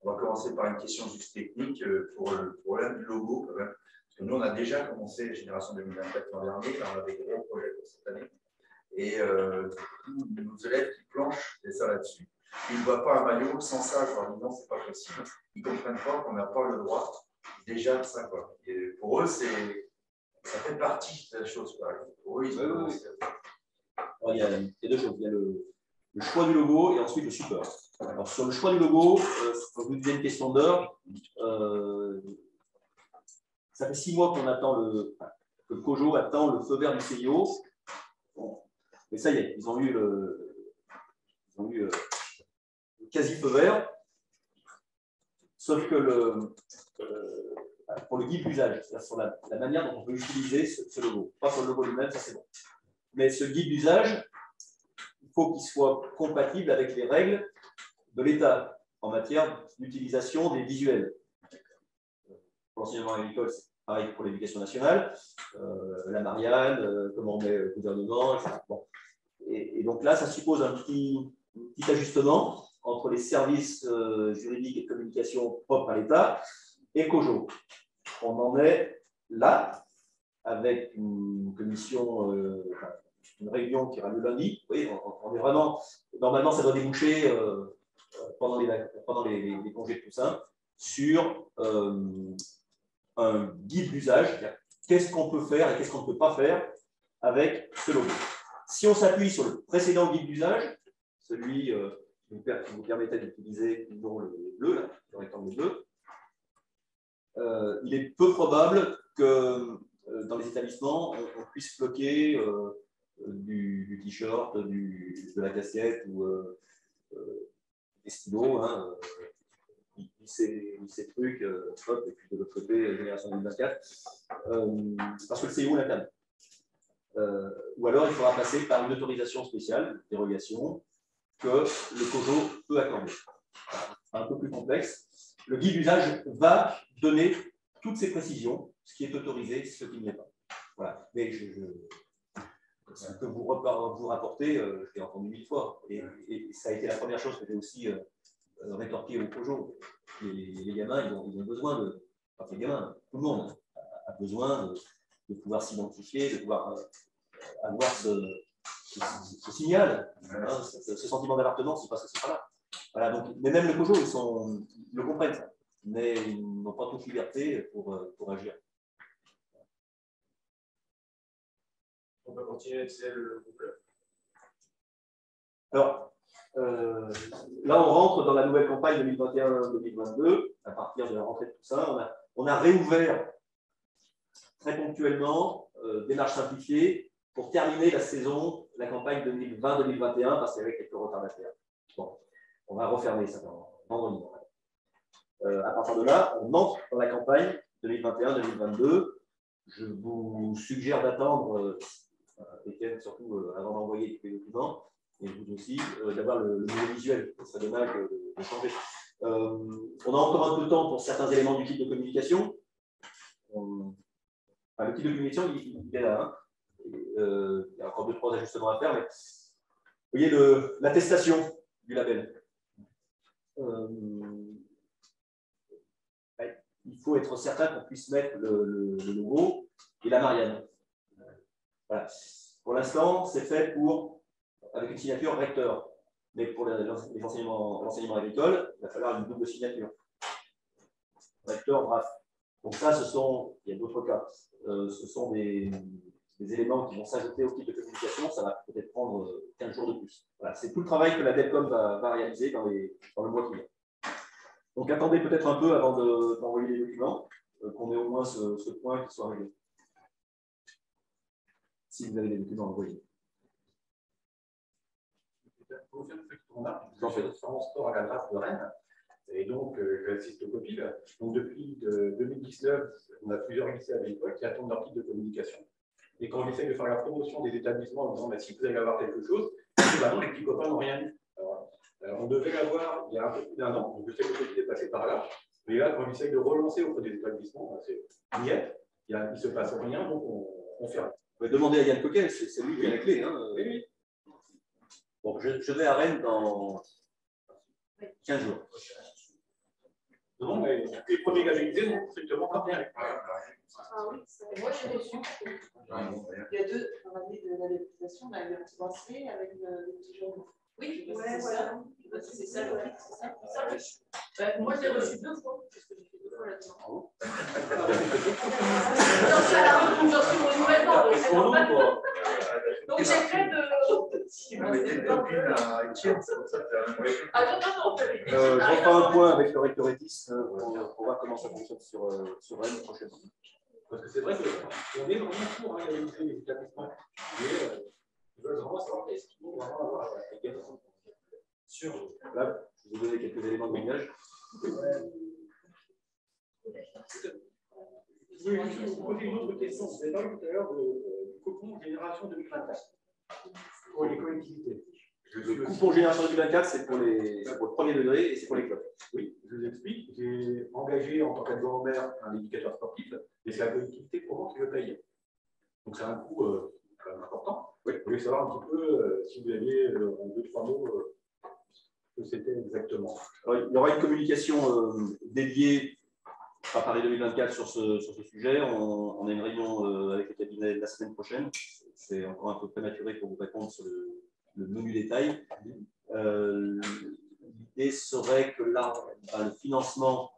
On va commencer par une question juste technique pour l'un du logo, quand même. Parce que nous, on a déjà commencé Génération 2024 l'an dernier, là, on a des gros projets pour cette année. Et nos élèves qui planchent, c'est ça là-dessus. Ils ne voient pas un maillot sans ça, je leur dis non, c'est pas possible. Ils ne comprennent pas qu'on n'a pas le droit déjà de ça, quoi. Et pour eux, ça fait partie de la chose, quoi. Pour eux, ils ont il y a deux choses. Il y a le choix du logo et ensuite le support. Alors, sur le choix du logo, quand vous disiez une question d'heure, ça fait 6 mois qu'on attend que COJO attend le feu vert du CIO. Bon. Mais ça y est, ils ont eu le quasi-feu vert. Sauf que pour le guide d'usage, c'est-à-dire sur la manière dont on peut utiliser ce logo. Pas sur le logo lui-même, ça c'est bon. Mais ce guide d'usage, il faut qu'il soit compatible avec les règles de l'État en matière d'utilisation des visuels. Pour l'enseignement agricole, c'est pareil pour l'éducation nationale, la Marianne, comment on met le gouvernement, etc. Bon. Et donc là, ça suppose un petit ajustement entre les services juridiques et de communication propres à l'État et COJO. On en est là, avec une commission, une réunion qui aura lieu lundi. Oui, on est vraiment, normalement, ça doit déboucher pendant les congés de Toussaint sur un guide d'usage. Qu'est-ce qu'on peut faire et qu'est-ce qu'on ne peut pas faire avec ce logo. Si on s'appuie sur le précédent guide d'usage, celui qui vous permettait d'utiliser le bleu, là, le rectangle bleu, il est peu probable que dans les établissements, on puisse bloquer du t-shirt, de la casquette ou des stylos, hein, ces trucs, hop, et puis de l'autre côté, Génération 2024, parce que le CIO l'interdit. Ou alors il faudra passer par une autorisation spéciale, une dérogation, que le COJO peut accorder. Un peu plus complexe. Le guide d'usage va donner toutes ces précisions, ce qui est autorisé, ce qui ne l'est pas. Voilà. Mais ce que vous rapportez, je l'ai entendu 1000 fois. Et ça a été la première chose que j'ai aussi rétorqué au COJO. Les gamins, ils ont besoin de. Enfin, les gamins, tout le monde a besoin de pouvoir s'identifier, de pouvoir avoir ce signal, hein, ce sentiment d'appartenance, c'est parce que c'est pas là. Voilà, donc, mais même le COJO, ils le comprennent, ça, mais ils n'ont pas toute liberté pour agir. On peut continuer avec le groupe. Alors, là, on rentre dans la nouvelle campagne 2021-2022, à partir de la rentrée de Toussaint. On a réouvert très ponctuellement démarche simplifiée pour terminer la campagne 2020-2021, parce qu'il y avait quelques retardataires. Bon, on va refermer ça vendredi. À partir de là, on entre dans la campagne 2021-2022. Je vous suggère d'attendre, Étienne, surtout avant d'envoyer tous les documents, et vous aussi, d'avoir le nouveau visuel. Ce serait dommage de changer. On a encore un peu de temps pour certains éléments du kit de communication. Le kit de communication, il est là. Hein. Il y a encore 2-3 ajustements à faire, mais vous voyez l'attestation du label. Il faut être certain qu'on puisse mettre le logo et la Marianne. Voilà. Pour l'instant, c'est fait avec une signature recteur. Mais pour l'enseignement agricole, il va falloir une double signature. Recteur, bref. Donc ça, il y a d'autres cas. Ce sont des éléments qui vont s'ajouter au kit de communication. Ça va peut-être prendre 15 jours de plus. Voilà. C'est tout le travail que la DELCOM va réaliser dans le mois qui vient. Donc attendez peut-être un peu avant d'envoyer les documents, qu'on ait au moins ce point qui soit réglé. Si vous avez les documents envoyés. Pour faire une petite remarque, j'en fais différents sport à la draft de Rennes. Et donc, j'assiste au COPIL. Donc, depuis 2019, on a plusieurs lycées agricoles qui attendent leur kit de communication. Et quand j'essaie de faire la promotion des établissements en disant bah, si vous allez avoir quelque chose, bah non, les petits copains n'ont rien eu. Alors, on devait l'avoir il y a un peu plus d'1 an. Donc, je sais que le COPIL est passé par là. Mais là, quand j'essaie de relancer auprès des établissements, bah, c'est niette. Il ne se passe rien, donc on ferme. Vous pouvez demander à Yann Coquet, c'est lui qui a la clé. Hein. Oui. Bon, je vais à Rennes dans 15 jours. Non, mais les premiers labellisés n'ont strictement pas rien. Ah oui, moi j'ai reçu. Il y a deux dans l'année de la labellisation, il y a le petit bracelet avec le petit jaune. Oui, ouais, voilà. C'est ça, c'est ça. Moi j'ai reçu 2 fois, parce que j'ai fait 2 fois là-dedans. J'en suis renouvellement. Donc j'ai fait de. Ah non, non, non. Je reprends un point avec le recteur Etis pour voir comment ça fonctionne sur Rennes prochainement. Parce que c'est vrai qu'on est vraiment pour réaliser les établissements. Mais ils veulent vraiment savoir ce qu'ils vont vraiment avoir avec les gars. Là, je vais vous donner quelques éléments de langage. Oui, je vais vous poser une autre question. Vous avez parlé tout à l'heure du coupon Génération 2024 pour les collectivités. Le coupon Génération 2024, c'est pour le premier degré et c'est pour les clubs. Oui, je vous explique. J'ai engagé en tant qu'adjoint au maire un éducateur sportif et c'est la collectivité pour qui le paye. Donc c'est un coût quand même important. Oui. Je voulais savoir un petit peu si vous aviez en 2-3 mots ce que c'était exactement. Alors, il y aura une communication dédiée par Paris 2024 sur ce sujet. On a une réunion avec le cabinet la semaine prochaine. C'est encore un peu prématuré pour vous répondre sur le menu détail. L'idée serait que là, le financement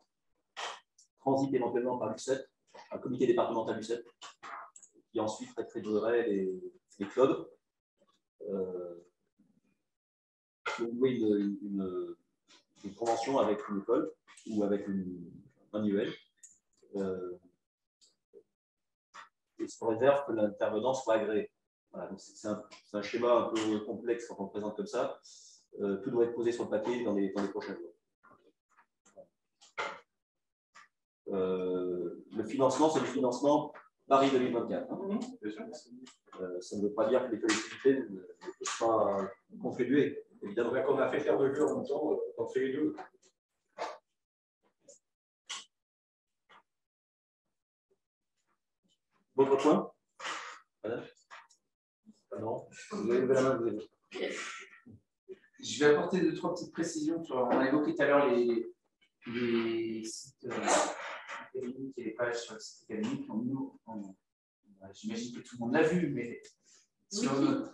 transite éventuellement par l'UCEP, un comité départemental UCEP, qui ensuite rétribuerait les clubs. Louer une convention avec une école ou avec un IEL. Et sous réserve que l'intervenant soit agréé. Voilà, c'est un schéma un peu complexe quand on le présente comme ça. Tout doit être posé sur le papier dans les prochains jours. Le financement, c'est le financement Paris 2024. Hein. Ça ne veut pas dire que les collectivités ne peuvent pas contribuer. Évidemment. Qu'on a fait faire de jeu en même temps, on fait les deux. Votre point? Madame? Non. Vous avez levé la main, vous avez... Je vais apporter 2-3 petites précisions. On a évoqué tout à l'heure les sites académiques et les pages sur le site académique. J'imagine que tout le monde l'a vu, mais sur notre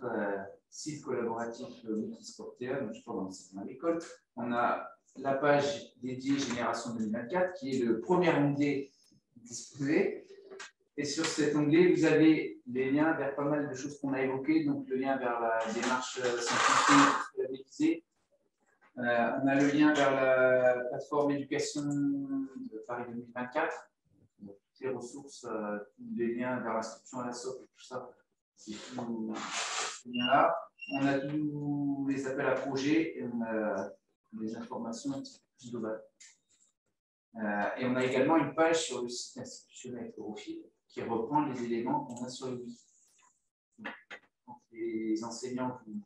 site collaboratif Wikisportea, donc je crois dans l'école, on a la page dédiée Génération 2024 qui est le premier onglet disposé. Et sur cet onglet, vous avez les liens vers pas mal de choses qu'on a évoquées, donc le lien vers la démarche scientifique labellisée. On a le lien vers la plateforme éducation de Paris 2024, toutes les ressources, les liens vers l'inscription à la SOP et tout ça. C'est tout ce lien-là. On a tous les appels à projets et on a les informations un petit peu plus globales. Et on a également une page sur le site institutionnel Eurofil qui reprend les éléments qu'on a sur le wiki. Quand les enseignants vous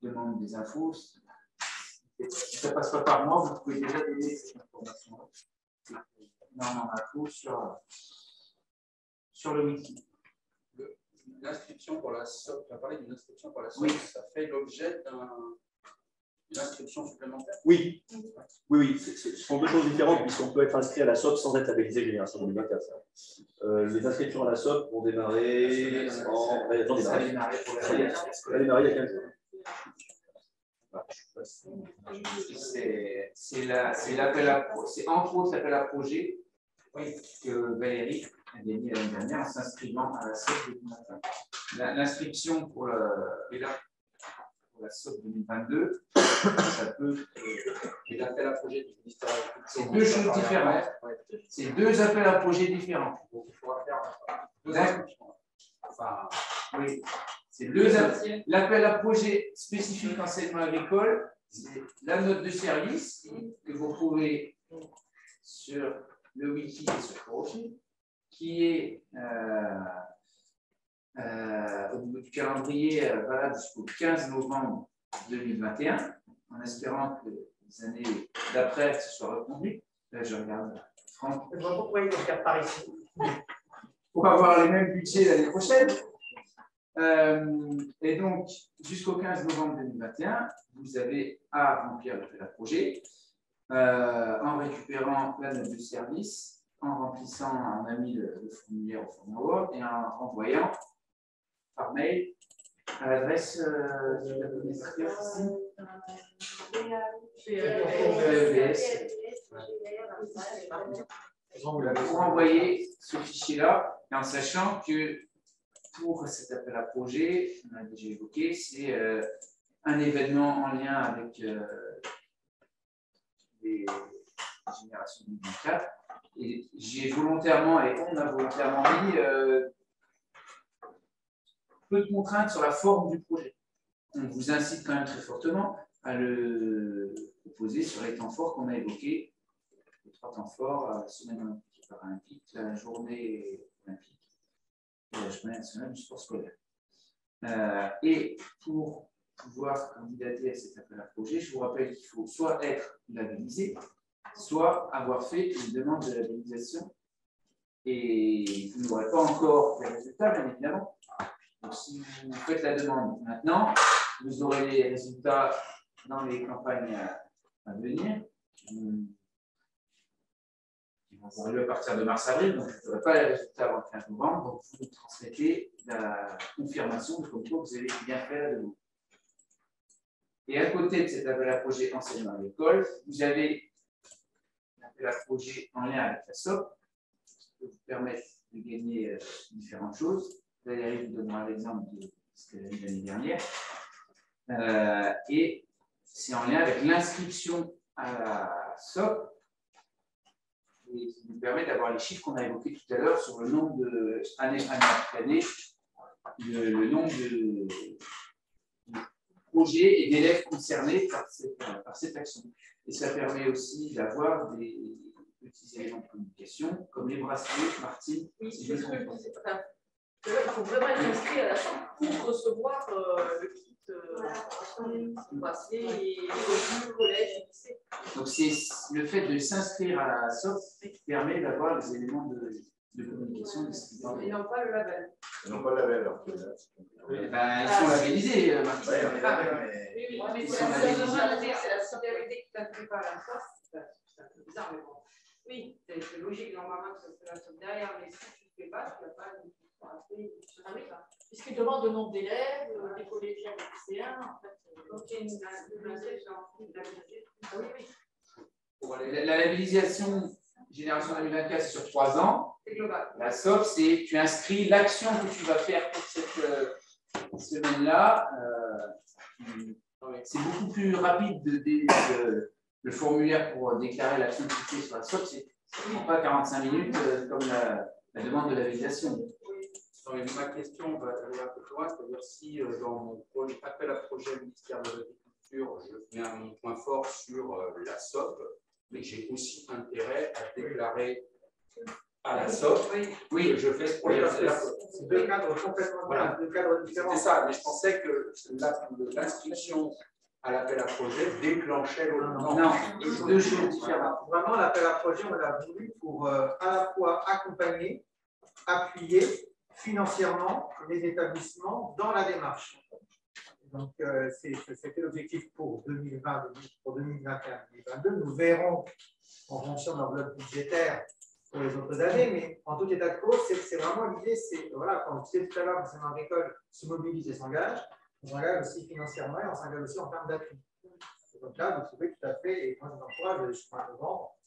demandent des infos, si ça ne passe pas par moi, vous pouvez déjà donner cette information. Non, info sur le wiki. L'inscription pour la SOP, tu as parlé d'une inscription pour la SOP, oui. Ça fait l'objet d'une inscription supplémentaire? Oui, ce sont deux choses différentes puisqu'on peut être inscrit à la SOP sans être labellisé Génération 2024. Les inscriptions à la SOP vont démarrer en... Ça va démarrer il y a 15 jours. C'est l'appel à c'est entre autres l'appel à projet que Valérie a gagné l'année dernière en s'inscrivant à la SOP 2025. L'inscription pour la SOP 2022, ça peut. Et l'appel à projet du ministère. C'est deux choses différentes. C'est deux appels à projet différents. Donc, il faudra faire deux inscriptions. Enfin, oui. C'est deux appels. L'appel à projet spécifique enseignement agricole, c'est la note de service que vous trouvez sur le wiki et sur Eurofil, qui est au niveau du calendrier valable jusqu'au 15 novembre 2021, en espérant que les années d'après se soient reconduites. Là, je regarde Franck. Je vois pourquoi ils vont faire par ici. Pour avoir les mêmes budgets l'année prochaine. Et donc, jusqu'au 15 novembre 2021, vous avez à remplir l'appel à projet. en récupérant la note de service, en remplissant, on a mis le formulaire au format Word et en envoyant par mail à l'adresse de la commissaire ici. Pour envoyer ce fichier-là, et en sachant que pour cet appel à projet, on a déjà évoqué, c'est un événement en lien avec les générations 2024. Et j'ai volontairement, et on a volontairement mis peu de contraintes sur la forme du projet. On vous incite quand même très fortement à le proposer sur les temps forts qu'on a évoqués. Les 3 temps forts, la semaine olympique et paralympique, la journée olympique et la journée nationale du sport scolaire. Et pour pouvoir candidater à cet appel à projet, je vous rappelle qu'il faut soit être labellisé, soit avoir fait une demande de labellisation. Et vous n'aurez pas encore les résultats, bien évidemment. Donc, si vous faites la demande maintenant, vous aurez les résultats dans les campagnes à venir. Qui vont arriver à partir de mars-avril, donc vous n'aurez pas les résultats avant le 15 novembre. Donc, vous nous transmettez la confirmation de comme quoi vous avez bien fait la demande. Et à côté de cet appel à projet enseignement à l'école, vous avez l'appel à projet en lien avec la SOP, qui peut vous permettre de gagner différentes choses. Valérie vous donnera l'exemple de ce qu'elle a eu l'année dernière. Et c'est en lien avec l'inscription à la SOP et qui nous permet d'avoir les chiffres qu'on a évoqués tout à l'heure sur le nombre de année après année, le nombre de projets et d'élèves concernés par cette action. Et ça permet aussi d'avoir des petits éléments de communication comme les bracelets, Martine. Oui, c'est ce que je disais. Il faut vraiment être inscrit à la chambre pour recevoir le kit bracelet et le collège et lycée. Donc c'est le fait de s'inscrire à la SOP qui permet d'avoir les éléments de communication. Et non pas le label. Ils n'ont pas le label. Ils sont labellisés, Martin. Oui, mais c'est la solidarité qui t'inscrit pas à la SOP. C'est un peu bizarre, mais bon. Oui, c'est logique normalement que ça se passe derrière, mais si tu ne fais pas, tu n'as pas de. Puisqu'il demande le nombre d'élèves, des collégiens, des lycéens, en fait. Donc, il y a une La labellisation Génération 2024, c'est sur 3 ans. C'est global. La SOP, c'est tu inscris l'action que tu vas faire pour cette semaine-là. C'est beaucoup plus rapide le formulaire pour déclarer l'action que tu fais sur la SOP. C'est pas 45 minutes comme la demande de labellisation. Ma question va aller un peu plus loin, c'est-à-dire si dans mon appel à projet ministère de l'Agriculture, je mets mon point fort sur la SOP, mais j'ai aussi intérêt à déclarer à la SOP que je fais ce projet. C'est 2 cadres complètement différents. C'est ça, mais je pensais que l'inscription à l'appel à projet déclenchait l'autre. Non, 2 choses différentes. Vraiment, l'appel à projet, on l'a voulu pour à la fois accompagner, appuyer financièrement les établissements dans la démarche. Donc, c'était l'objectif pour 2020, pour 2021, 2022. Nous verrons en fonction de l'enveloppe budgétaire pour les autres années, mais en tout état de cause, c'est vraiment l'idée, c'est, voilà, quand on disait tout à l'heure, l'enseignement agricole se mobilise et s'engage, on s'engage aussi financièrement et on s'engage aussi en termes d'appui. Donc là, vous trouvez tout à fait, et moi je vous encourage, jusqu'en novembre,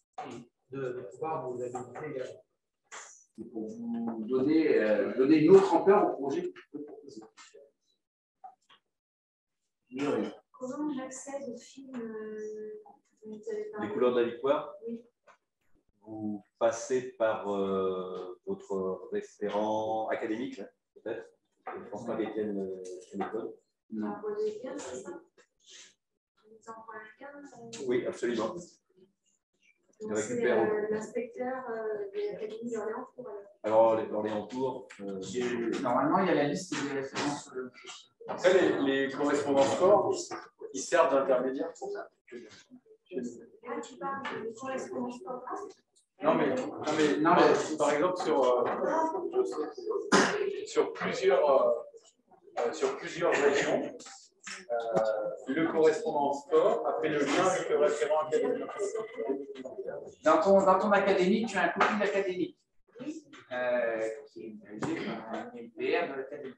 de pouvoir vous habiliter également. Pour vous donner une autre ampleur au projet que je peux proposer. Comment j'accède au film Les couleurs de la victoire? Oui. Vous passez par votre référent académique, peut-être? Je ne pense pas qu'Étienne méthode. Non. C'est ça? Oui, absolument. C'est l'inspecteur de l'Académie d'Orléans-Tours. Alors, l'Orléans-Tours. Normalement, il y a la liste des références sur le. Après, les correspondants sport, ils servent d'intermédiaire pour ça. Ah, tu parles de correspondants sport. Non, mais par exemple, sur plusieurs régions, le correspondant sport a fait le lien avec le référent académique. Dans ton académique, tu as un copil académique qui est dirigé par un LPR de l'académie.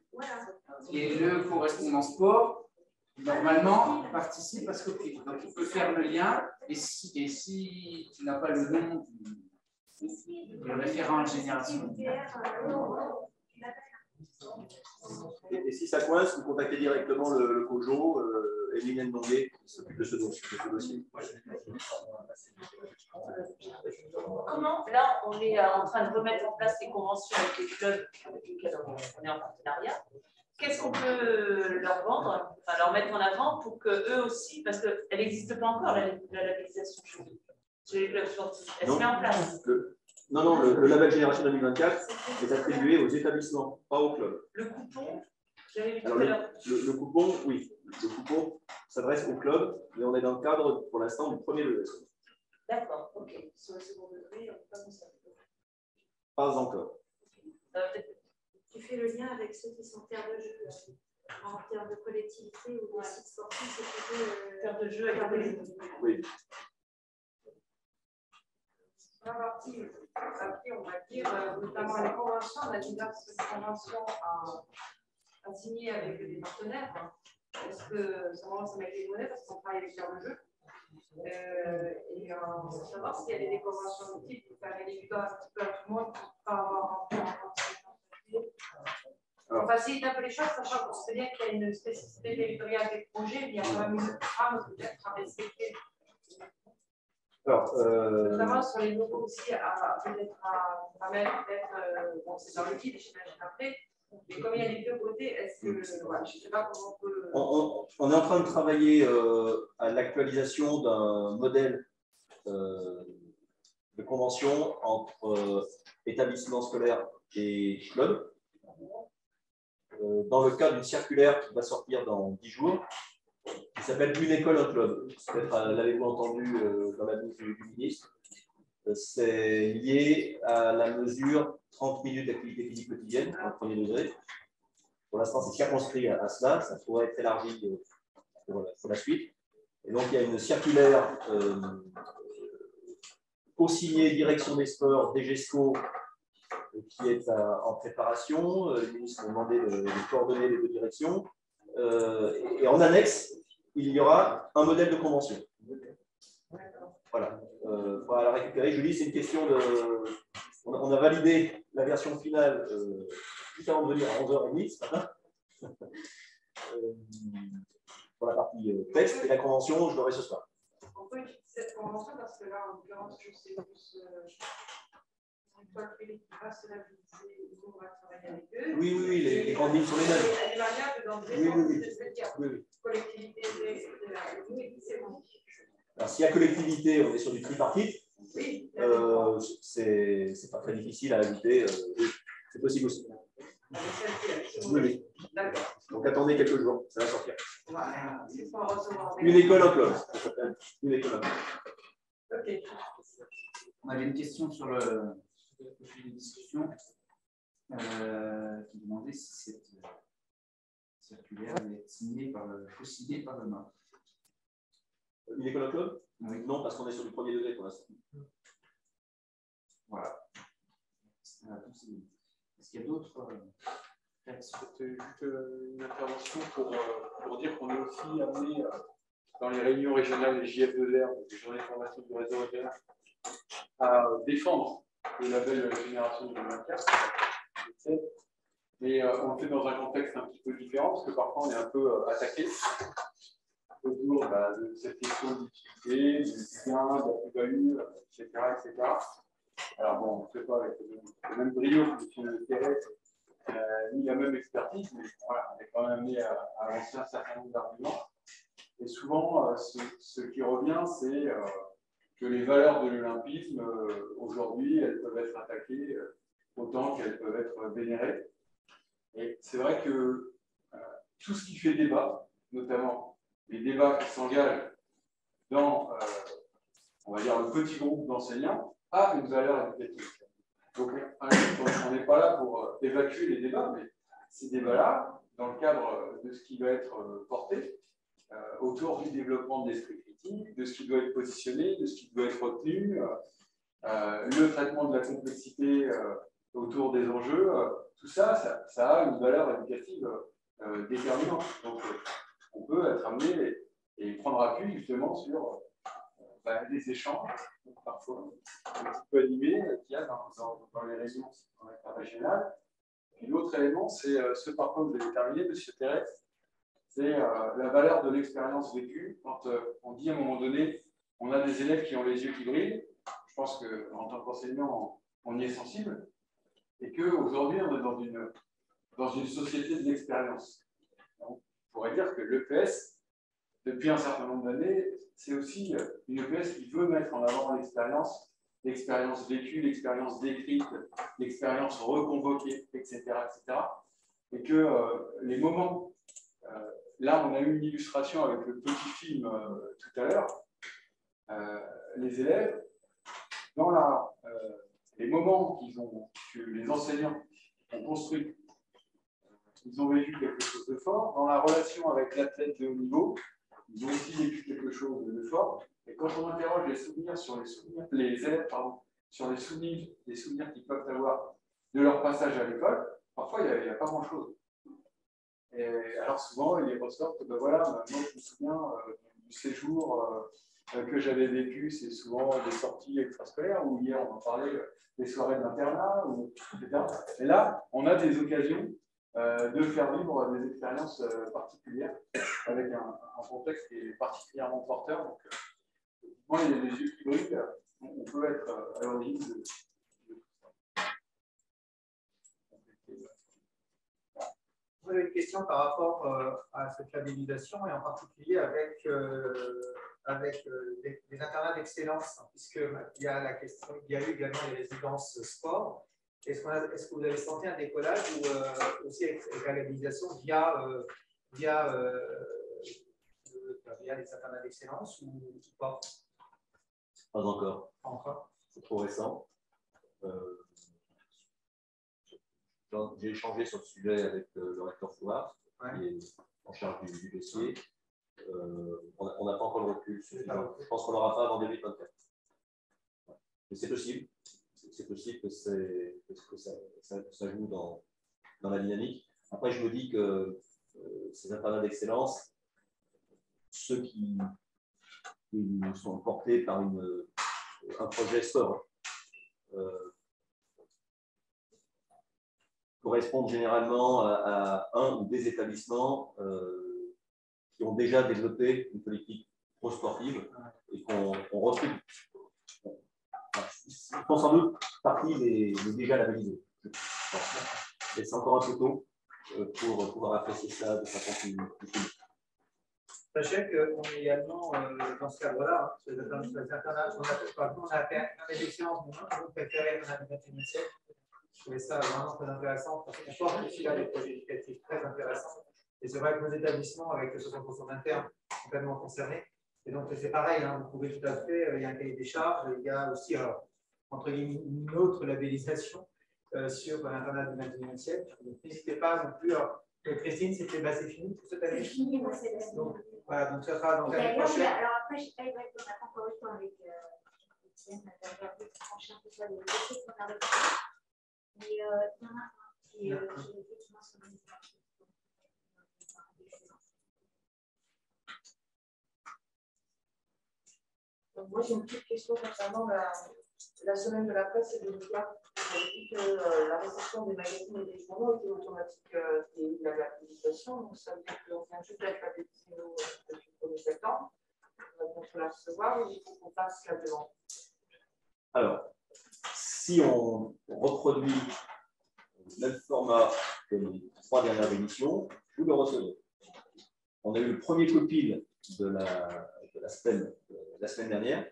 Et le correspondant sport, normalement, participe à ce copil. Donc, il peut faire le lien, et si tu n'as pas le nom du référent en génération. Et si ça coince, vous contactez directement le COJO, Émile Ndongué, qui s'occupe de ce dossier. Comment, là, on est en train de remettre en place les conventions avec les clubs avec lesquels on est en partenariat. Qu'est-ce qu'on peut leur vendre, enfin leur mettre en avant pour qu'eux aussi, parce qu'elle n'existe pas encore, la labellisation chez les clubs sportifs, elle se met en place. Non, le label Génération 2024 est attribué aux établissements, pas aux clubs. Le coupon, j'avais vu tout Alors, à l'heure. le coupon, oui, le coupon s'adresse aux clubs, mais on est dans le cadre, pour l'instant, du premier degré. D'accord, ok. Sur le second degré, on ne peut pas conserver. Pas encore. Tu fais le lien avec ceux qui sont terres de jeu, en termes de collectivité ou de sites sportifs, c'est plutôt terre de jeu avec les. Oui. La partie, on va dire, notamment les conventions, on a diverses conventions à signer avec des partenaires. Est-ce que ça commence à mettre les monnaies parce qu'on travaille avec terres de jeu? Et on veut savoir s'il y a des conventions multiples pour faire évident un petit peu à tout le monde pour ne pas avoir on facilite un peu les choses, sachant qu'on sait bien qu'il y a une spécificité territoriale des projets, mais il y a quand même une trame peut-être à respecter. Alors, notamment sur les locaux aussi, peut-être à mettre, peut-être, bon, c'est dans le guide, j'imagine après, mais comme il y a les deux côtés, est-ce que, voilà, je ne sais pas comment on peut. On est en train de travailler à l'actualisation d'un modèle de convention entre établissements scolaires et clubs. Dans le cadre d'une circulaire qui va sortir dans 10 jours, qui s'appelle Une école, un club. Peut-être l'avez-vous entendu dans la bouche du ministre. C'est lié à la mesure 30 minutes d'activité physique quotidienne, en premier degré. Pour l'instant, c'est circonscrit à cela, ça pourrait être élargi pour la suite. Et donc, il y a une circulaire co-signée Direction des sports, DGESCO, qui est en préparation. Les ministres ont demandé de coordonner les deux directions. Et en annexe, il y aura un modèle de convention. Voilà. Il faudra la récupérer. Julie, c'est une question de. On a validé la version finale juste avant de venir à 11h30 ce matin. Pour la partie texte et la convention, je l'aurai ce soir. On peut utiliser cette convention parce que là, en l'occurrence, je sais plus. Oui, les grandes lignes sont les mêmes. Oui. Collectivité, alors, s'il y a collectivité, on est sur du tripartite. Oui. C'est pas très difficile à ajouter. C'est possible aussi. Oui. D'accord. Donc attendez quelques jours, ça va sortir. Voilà. Une école, un club. Ça s'appelle une école, un club. Ok. On avait une question sur le discussion qui demandait si cette circulaire allait être signée par le MAP. Une école, un club? Oui. Non, parce qu'on est sur du premier degré pour l'instant. Voilà. Est-ce qu'il y a d'autres C'était juste une intervention pour dire qu'on est aussi amené dans les réunions régionales des JF2R, les journées de formation du réseau européen, à défendre le label Génération 2024. Mais on le fait dans un contexte un petit peu différent, parce que parfois on est un peu attaqué autour de cette question d'utilité, du gain, de la plus-value, etc. Alors bon, on ne fait pas avec le même brio que le terrain, ni la même expertise, mais voilà, on est quand même amené à avancer un certain nombre d'arguments. Et souvent, ce qui revient, c'est que les valeurs de l'olympisme, aujourd'hui, elles peuvent être attaquées autant qu'elles peuvent être vénérées. Et c'est vrai que tout ce qui fait débat, notamment les débats qui s'engagent dans, on va dire, le petit groupe d'enseignants, a une valeur éducative. Donc, on n'est pas là pour évacuer les débats, mais ces débats-là, dans le cadre de ce qui doit être porté, autour du développement de l'esprit critique, de ce qui doit être positionné, de ce qui doit être retenu, le traitement de la complexité autour des enjeux, tout ça, ça a une valeur éducative déterminante. Donc, on peut être amené et prendre appui justement sur des échanges, parfois un petit peu animés, qu'il y a dans les régions régionales. Et l'autre élément, c'est ce par quoi vous avez terminé, M. Thérèse, c'est la valeur de l'expérience vécue. Quand on dit à un moment donné, on a des élèves qui ont les yeux qui brillent, je pense qu'en tant qu'enseignant, on y est sensible, et qu'aujourd'hui, on est dans une société de l'expérience. On pourrait dire que l'EPS, depuis un certain nombre d'années, c'est aussi une EPS qui veut mettre en avant l'expérience vécue, l'expérience décrite, l'expérience reconvoquée, etc., etc. Et que les moments, là on a eu une illustration avec le petit film tout à l'heure, les élèves, dans les moments que les enseignants ont construits, ils ont vécu quelque chose de fort. Dans la relation avec l'athlète de haut niveau, ils ont aussi vécu quelque chose de fort. Et quand on interroge les élèves sur les souvenirs qu'ils peuvent avoir de leur passage à l'école, parfois il n'y a pas grand-chose. Et alors souvent, ils ressortent, voilà, moi je me souviens du séjour que j'avais vécu, c'est souvent des sorties extrascolaires, ou hier on en parlait, des soirées d'internat, etc. Et là, on a des occasions de faire vivre des expériences particulières avec un contexte qui est particulièrement porteur. Donc, moi, il y a des yeux qui brillent, on peut être à l'origine de J'ai une question par rapport à cette labellisation et en particulier avec les internats d'excellence, puisqu'il y a la question, il y a eu également les résidences sport. Est-ce que vous avez senti un décollage ou aussi avec la labellisation via les internats d'excellence ou pas? Pas encore. Pas encore. C'est trop récent. J'ai échangé sur le sujet avec le recteur Fouard, qui est en charge du dossier. On n'a pas encore le recul. Je pense qu'on n'aura pas avant 2024. Mais c'est possible. C'est possible que ça joue dans la dynamique. Après, je me dis que ces internats d'excellence, ceux qui sont portés par un projet sport, correspondent généralement à un ou des établissements qui ont déjà développé une politique pro-sportive et qu'on recrute. Ils font sans doute partie des déjà labellisés. Mais c'est encore un peu tôt pour pouvoir apprécier ça de façon plus fine. Sachez qu'on est également dans ce cadre-là, sur les internats, on a fait des expériences, on préférait un du 21e siècle. Je trouvais ça vraiment très intéressant parce qu'on porte aussi là des projets éducatifs très intéressants. Et c'est vrai que nos établissements, avec le 60% d'internes, sont complètement concernés. Et donc, c'est pareil, hein, vous pouvez tout à fait, il y a un cahier des charges, il y a aussi, entre guillemets, une autre labellisation sur l'internat du 21e siècle. Donc, n'hésitez pas non plus. Christine, c'est fini pour cette année? C'est fini, moi, c'est la semaine. Voilà, donc ça sera dans l'année prochaine. Alors après, je ne sais pas exactement, on n'a pas encore eu le temps avec Étienne, on a regardé pour trancher un peu ça, les dossiers qu'on a reçus. Mais il y en a un qui est effectivement sur les Moi, j'ai une petite question concernant la semaine de la presse et des médias. Vous avez dit que la réception des magazines et des journaux était automatique et il y a la publication. Donc, ça veut dire qu'on vient juste d'être labellisé depuis le 1er septembre. On peut la recevoir ou il faut qu'on passe là-devant? Alors, si on reproduit le même format que les 3 dernières émissions, vous le recevez. On a eu le premier copil de la semaine dernière.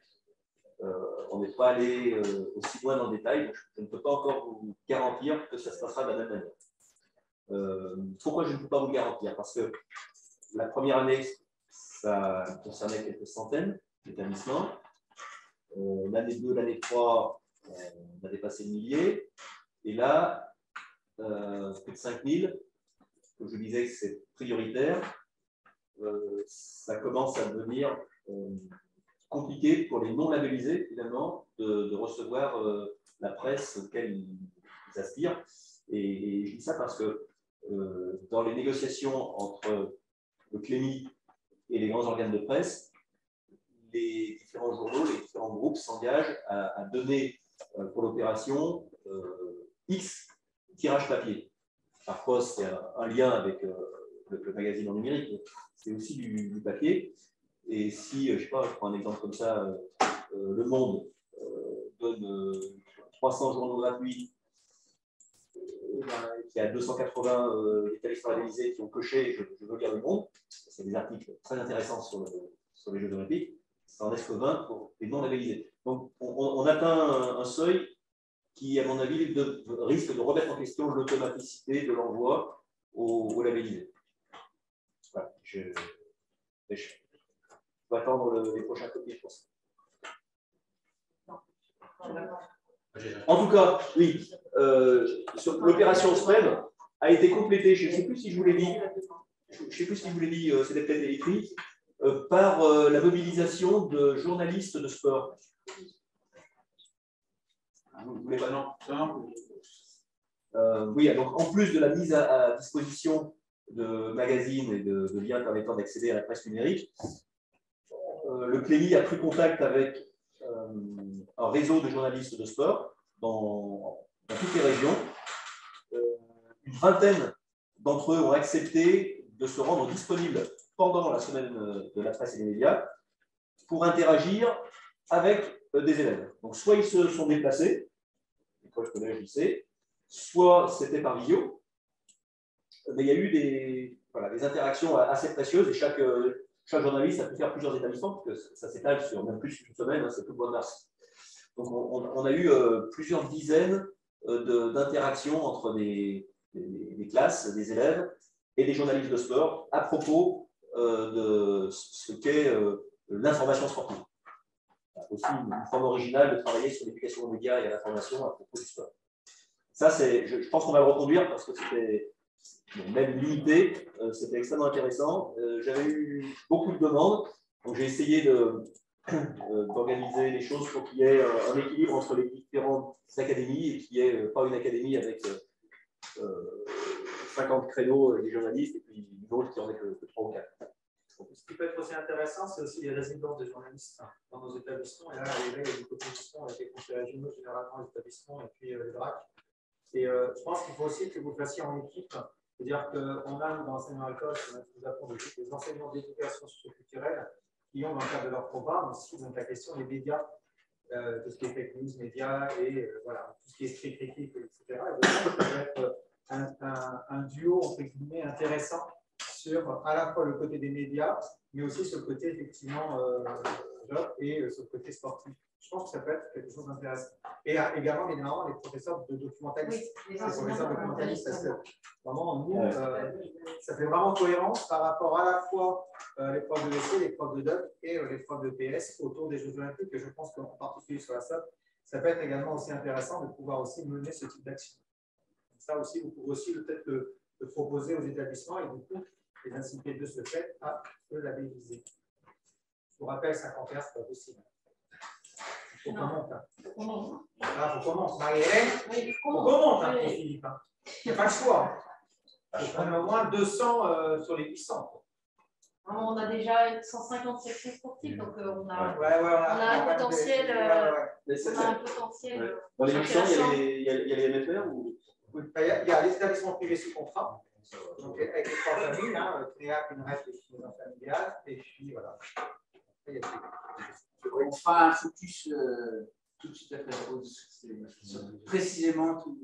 On n'est pas allé aussi loin dans le détail, donc je ne peux pas encore vous garantir que ça se passera de la même manière. Pourquoi je ne peux pas vous le garantir? Parce que la première année, ça concernait quelques centaines d'établissements. L'année 2, l'année 3, on a dépassé le millier. Et là, plus de 5000. comme je disais que c'est prioritaire, ça commence à devenir compliqué pour les non labellisés, finalement, de recevoir la presse auquel ils aspirent. Et je dis ça parce que dans les négociations entre le CLEMI et les grands organes de presse, les différents journaux, les différents groupes s'engagent à donner pour l'opération X tirages papier. Parfois, c'est un lien avec le magazine en numérique, mais c'est aussi du papier. Et si, je ne sais pas, je prends un exemple comme ça, Le Monde donne 300 journaux gratuits, il y a 280 établissements labellisés qui ont coché je veux lire Le Monde. C'est des articles très intéressants sur les Jeux Olympiques. Ça en laisse que 20 pour les non labellisés. Donc, on atteint un seuil qui, à mon avis, risque de remettre en question l'automaticité de l'envoi aux labellisés. Voilà, je vais attendre les prochains copies, je pense. En tout cas, oui, sur l'opération SPEM a été complétée, je ne sais plus si je vous l'ai dit, c'était peut-être écrit, par la mobilisation de journalistes de sport. Vous voulez pas, non? Oui, donc en plus de la mise à disposition de magazines et de liens permettant d'accéder à la presse numérique, le CLEMI a pris contact avec un réseau de journalistes de sport dans toutes les régions. Une vingtaine d'entre eux ont accepté de se rendre disponibles pendant la semaine de la presse et des médias pour interagir avec des élèves. Donc, soit ils se sont déplacés, école, collège, lycée, soit c'était par vidéo, mais il y a eu des interactions assez précieuses et chaque journaliste a pu faire plusieurs établissements, parce que ça s'étale sur même plus qu'une semaine, hein, c'est tout le mois de mars. Donc, on a eu plusieurs dizaines d'interactions entre des classes, des élèves et des journalistes de sport à propos de ce qu'est l'information sportive. Aussi une forme originale de travailler sur l'éducation aux médias et à l'information à propos du sport. Ça, je pense qu'on va le reconduire parce que c'était même limité, c'était extrêmement intéressant. J'avais eu beaucoup de demandes, donc j'ai essayé d'organiser les choses pour qu'il y ait un équilibre entre les différentes académies et qu'il n'y ait pas une académie avec 50 créneaux des journalistes et puis une autre qui en est que 3 ou 4. Ce qui peut être aussi intéressant, c'est aussi les résidences de journalistes dans nos établissements. Et là, il y a des coopérations avec les conseils régionaux, généralement les établissements, et puis les DRAC. Et je pense qu'il faut aussi que vous fassiez en équipe. C'est-à-dire qu'on a, dans l'enseignement à l'école, nous avons des enseignants d'éducation socioculturelle qui ont, dans le cadre de leur programme, aussi donc, la question des médias, tout ce qui est fake news, médias, et voilà, tout ce qui est street critique, etc. Et donc, ça peut être un duo, entre guillemets, intéressant sur à la fois le côté des médias, mais aussi sur le côté, effectivement, job et sur le côté sportif. Je pense que ça peut être quelque chose d'intéressant. Et également, évidemment, les professeurs de documentalistes. Oui, les professeurs documentalistes, parce que vraiment, nous, ça fait vraiment cohérence par rapport à la fois les profs de lycée, les profs de doc et les profs de PS autour des Jeux Olympiques. Et je pense qu'en particulier sur la SOP, ça peut être également aussi intéressant de pouvoir aussi mener ce type d'action. Ça aussi, vous pouvez aussi peut-être le proposer aux établissements et du coup, les inciter de ce fait à le labelliser. Je vous rappelle, 50 heures, ce n'est pas possible. Il faut qu'on monte. Il faut qu'on monte. Marie-Hélène, il faut qu'on monte, pour Philippe. Il n'y a pas le choix. Il faut qu'on ait au moins 200 sur les 800. On a déjà 150 sections sportives, donc on a un potentiel. Dans les missions, il y a les MFR ou... Il y a les établissements privés sous contrat, donc avec les 3 familles, CNEAC, UNREF et financement familial, et puis voilà. On fera un focus tout de suite après la pause, précisément tout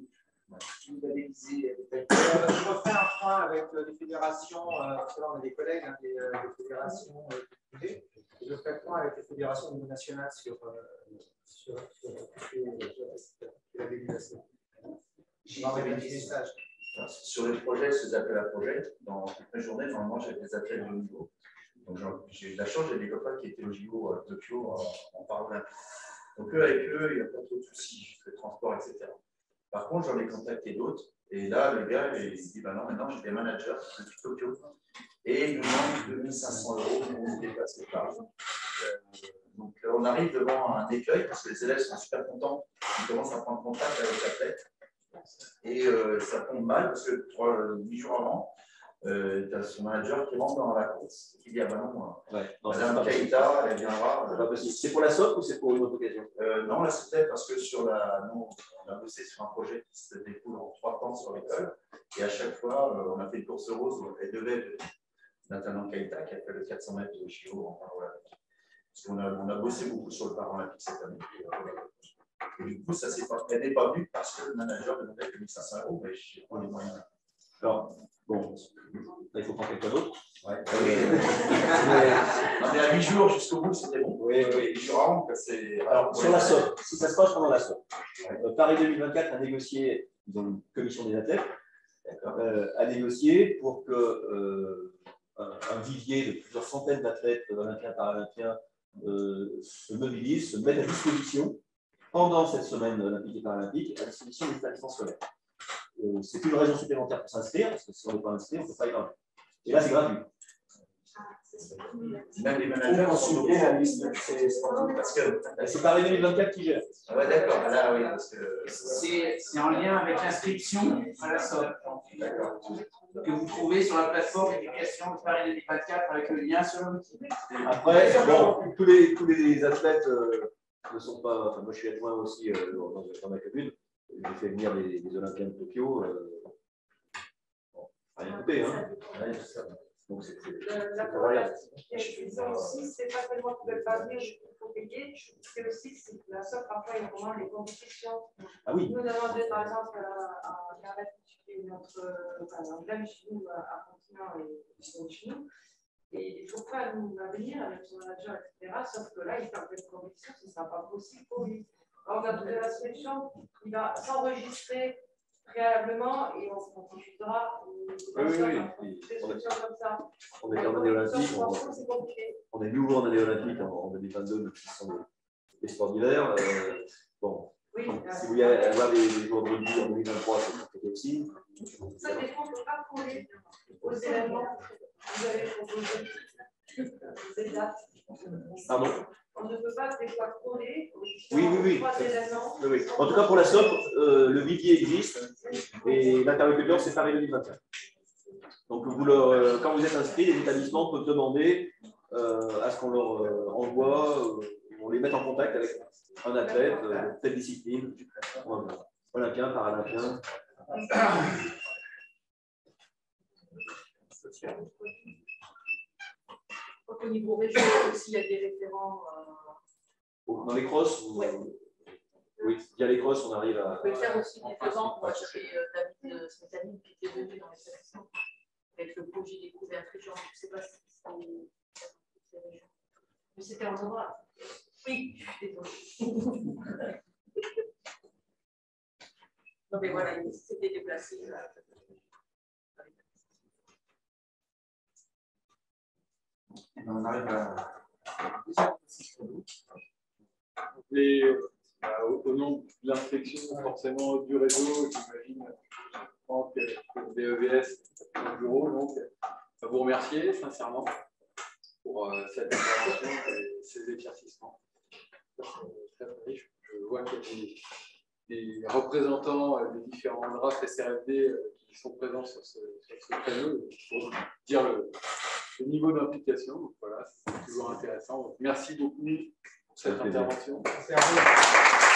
labellisé. Je refais un point avec les fédérations, parce que là on a des collègues des fédérations privées, et je ferai un point avec les fédérations au niveau national sur la labellisation. Sur les projets, ces appels à projets, dans toute mes journées, normalement, j'ai des appels de niveau. Donc, j'ai eu de la chance, j'ai des copains qui étaient au JO à Tokyo en parlant. Donc, avec eux, il n'y a pas trop de soucis, le transport, etc. Par contre, j'en ai contacté d'autres. Et là, le gars, il dit bah non, maintenant j'ai des managers depuis Tokyo. Et il nous demande 2500 € pour se déplacer par exemple. Donc, on arrive devant un écueil parce que les élèves sont super contents. Ils commencent à prendre contact avec l'athlète. Et ça tombe mal parce que 8 jours avant, tu as son manager qui rentre dans la course. Il dit ah ben non, Madame Kaïta, elle viendra. C'est pour la SOP ou c'est pour une autre occasion? Non, là c'était parce que nous, on a bossé sur un projet qui se découle en 3 temps sur l'école. Et à chaque fois, on a fait une course rose. Donc elle devait être Nathalie Kaïta qui a fait le 400 mètres de Chio en paralympique. Parce qu'on a bossé beaucoup sur le paralympique cette année. Et du coup, ça elle n'est pas venue parce que le manager demandait que 1500 €, mais je n'ai pas les moyens. Alors, bon, là, il faut prendre quelqu'un d'autre. Ouais. On est à 8 jours jusqu'au bout, c'était bon. Oui, oui. Je rentre que c'est. Alors, sur la SOP, si ça se passe pendant la SOP, Paris 2024 a négocié, ils ont une commission des athlètes, a négocié pour que un vivier de plusieurs centaines d'athlètes olympiens, paralympiens se mobilisent, se mettent à disposition pendant cette semaine olympique et paralympique à disposition des établissements scolaires. C'est une raison supplémentaire pour s'inscrire, parce que si on n'est pas inscrit, on ne peut pas y aller. Et là, c'est gratuit. Même les managers ont soulevé la liste. C'est Paris 2024 qui gère. Ah ouais, d'accord. Là, oui, parce que. C'est en lien avec l'inscription à la SOP. Que vous trouvez sur la plateforme d'éducation de Paris 2024 avec le lien sur l'outil. Après, bon, tous les athlètes ne sont pas. Enfin, moi, je suis adjoint aussi dans ma commune. J'ai fait venir les Olympiens de Tokyo. Rien coûté, hein. Donc, la question aussi, c'est pas tellement qu'ils ne veulent pas venir, il faut payer, c'est aussi que la SOP après, il y a vraiment les compétitions. Ah oui. Nous demandons par exemple à Gareth qui est notre dame chez nous à Continent et chez nous. Et il faut pas nous venir avec son manager, etc. Sauf que là, il fait un peu de compétition, ce ne sera pas possible pour lui. Alors, on a trouvé la solution, il va s'enregistrer préalablement et on diffusera des solutions comme ça. On est en année olympique, on est nouveau en année olympique en 2022, mais ce sont des sports d'hiver. Bon, oui, si vous voulez avoir des jours de rugby en 2023, c'est compliqué aussi. Ça dépend, on ne peut pas coller aux événements que vous avez proposés. Ces dates. Pardon? On ne peut pas des fois coller aux oui. trois événements. Oui. En tout cas, pour la SOP, le vivier existe et l'interlocuteur, c'est Paris 2024. Donc, quand vous êtes inscrit, les établissements peuvent demander à ce qu'on leur envoie, on les mette en contact avec un athlète de telle discipline, olympien, paralympien. Au niveau régional aussi, il y a des référents. Dans les crosses, oui, via les crosses, on arrive à. On peut le faire aussi différemment. Moi, j'avais David Smetani qui était venu dans les sélections avec le projet découverte région. Je ne sais pas si c'est région. Mais c'était en endroit. Oui, désolé. Non, mais voilà, il s'était déplacé. On arrive à. Et au nom de l'inspection forcément du réseau, j'imagine, Franck, DEVS, au bureau, donc, à vous remercier sincèrement pour cette intervention et ces éclaircissements. Très riche. Je vois qu'il y a des représentants des différents DRAF SRFD qui sont présents sur ce créneau pour dire le niveau d'implication. Donc voilà, c'est toujours intéressant. Donc, merci beaucoup pour cette intervention. Merci à vous.